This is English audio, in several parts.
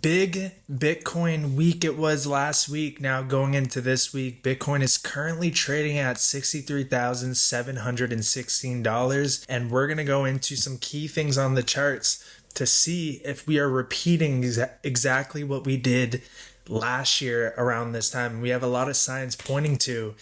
big Bitcoin week it was last week. Now going into this week, Bitcoin is currently trading at $63,716, and we're going to go into some key things on the charts to see if we are repeating exactly what we did last year around this time. We have a lot of signs pointing to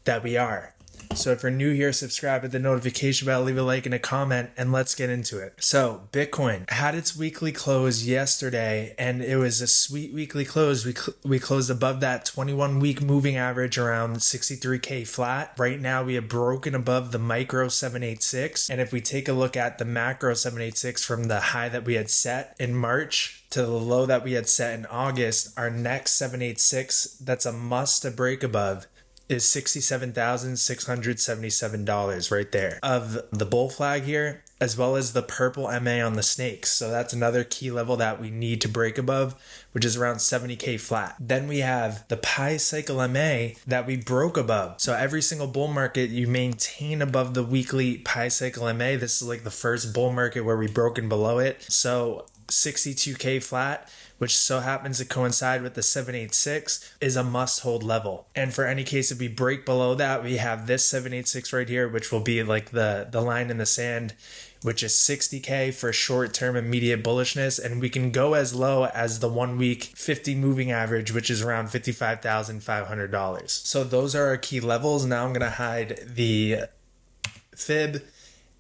that we are. So if you're new here, subscribe, hit the notification bell, leave a like and a comment, and let's get into it. So Bitcoin had its weekly close yesterday, and it was a sweet weekly close. We closed above that 21-week moving average around 63K flat. Right now, we have broken above the micro 786. And if we take a look at the macro 786 from the high that we had set in March to the low that we had set in August, our next 786, that's a must to break above, is $67,677 right there of the bull flag here, as well as the purple MA on the snakes. So that's another key level that we need to break above, which is around 70K flat. Then we have the pi cycle MA that we broke above. So every single bull market, you maintain above the weekly pi cycle MA. This is like the first bull market where we broken below it. So 62K flat, which so happens to coincide with the 786, is a must-hold level. And for any case, if we break below that, we have this 786 right here, which will be like the line in the sand, which is 60K for short-term immediate bullishness. And we can go as low as the 1 week 50 moving average, which is around $55,500. So those are our key levels. Now I'm going to hide the fib,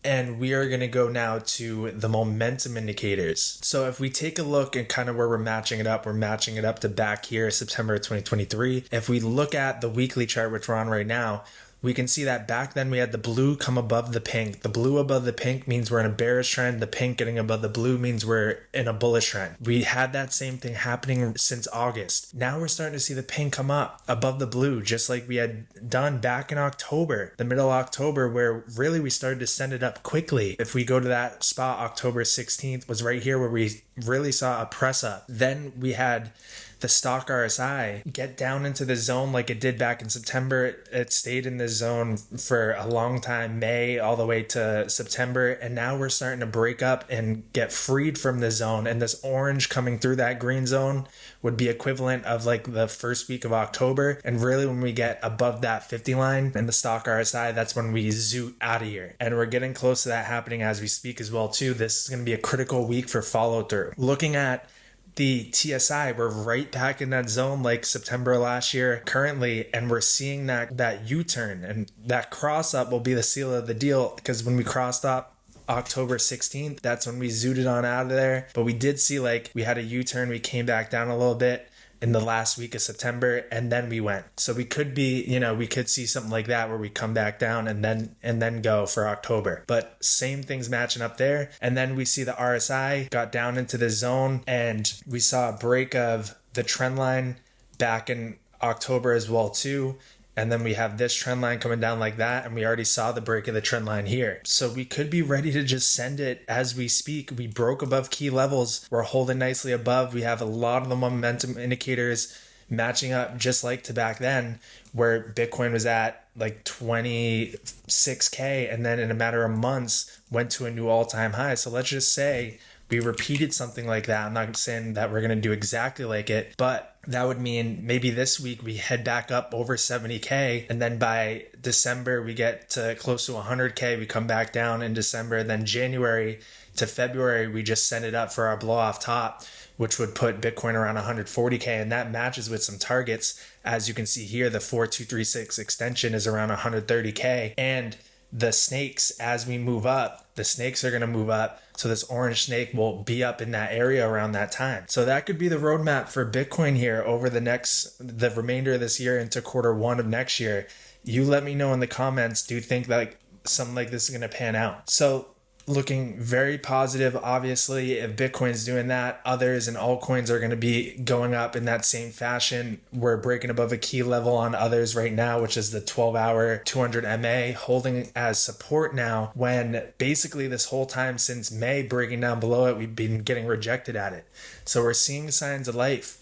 and we are going to go now to the momentum indicators. So if we take a look at kind of where we're matching it up to back here, September 2023. If we look at the weekly chart, which we're on right now, we can see that back then we had the blue come above the pink. The blue above the pink means we're in a bearish trend. The pink getting above the blue means we're in a bullish trend. We had that same thing happening since August. Now we're starting to see the pink come up above the blue, just like we had done back in October, the middle of October, where really we started to send it up quickly. If we go to that spot, October 16th was right here where we really saw a press up. Then we had the stock RSI get down into the zone like it did back in September. It stayed in this zone for a long time, May all the way to September, and now we're starting to break up and get freed from the zone. And this orange coming through that green zone would be equivalent of like the first week of October. And really when we get above that 50 line and the stock RSI, that's when we zoot out of here. And we're getting close to that happening as we speak as well too. This is going to be a critical week for follow through. Looking at the TSI, we're right back in that zone like September last year currently, and we're seeing that U-turn, and that cross up will be the seal of the deal, because when we crossed up October 16th, that's when we zooted on out of there. But we did see like we had a U-turn, we came back down a little bit in the last week of September, and then we went. So we could be, we could see something like that where we come back down and then go for October. But same things matching up there. And then we see the RSI got down into the zone, and we saw a break of the trend line back in October as well too. And then we have this trend line coming down like that, and we already saw the break of the trend line here. So we could be ready to just send it as we speak. We broke above key levels. We're holding nicely above. We have a lot of the momentum indicators matching up just like to back then, where Bitcoin was at like 26K, and then in a matter of months went to a new all-time high. So let's just say we repeated something like that. I'm not saying that we're going to do exactly like it, but that would mean maybe this week we head back up over 70K, and then by December we get to close to 100K, we come back down in December, then January to February we just send it up for our blow off top, which would put Bitcoin around 140K, and that matches with some targets. As you can see here, the 4236 extension is around 130K, and the snakes, as we move up, the snakes are going to move up. So this orange snake will be up in that area around that time. So that could be the roadmap for Bitcoin here over the remainder of this year into Q1 of next year. You let me know in the comments, do you think that something like this is going to pan out? So looking very positive. Obviously, if Bitcoin's doing that, others and altcoins are going to be going up in that same fashion. We're breaking above a key level on others right now, which is the 12-hour 200 MA, holding as support now, when basically this whole time since May breaking down below it, we've been getting rejected at it. So we're seeing signs of life.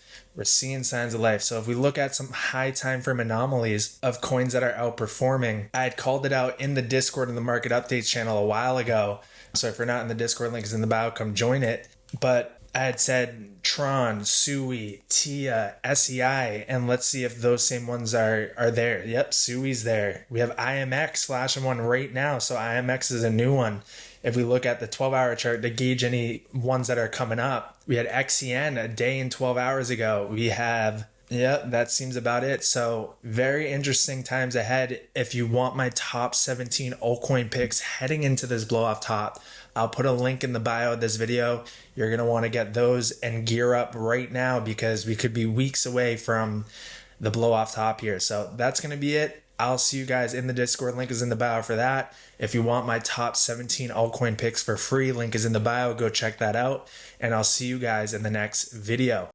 So if we look at some high time frame anomalies of coins that are outperforming, I had called it out in the Discord and the market updates channel a while ago. So if you're not in the Discord, link is in the bio, come join it. But I had said Tron, Sui, Tia, SEI, and let's see if those same ones are there. Yep, Sui's there. We have IMX flashing one right now, so IMX is a new one. If we look at the 12-hour chart to gauge any ones that are coming up, we had XCN a day and 12 hours ago. We have, yeah, that seems about it. So very interesting times ahead. If you want my top 17 altcoin picks heading into this blow off top, I'll put a link in the bio of this video. You're going to want to get those and gear up right now because we could be weeks away from the blow off top here. So that's going to be it. I'll see you guys in the Discord. Link is in the bio for that. If you want my top 17 altcoin picks for free, link is in the bio. Go check that out. And I'll see you guys in the next video.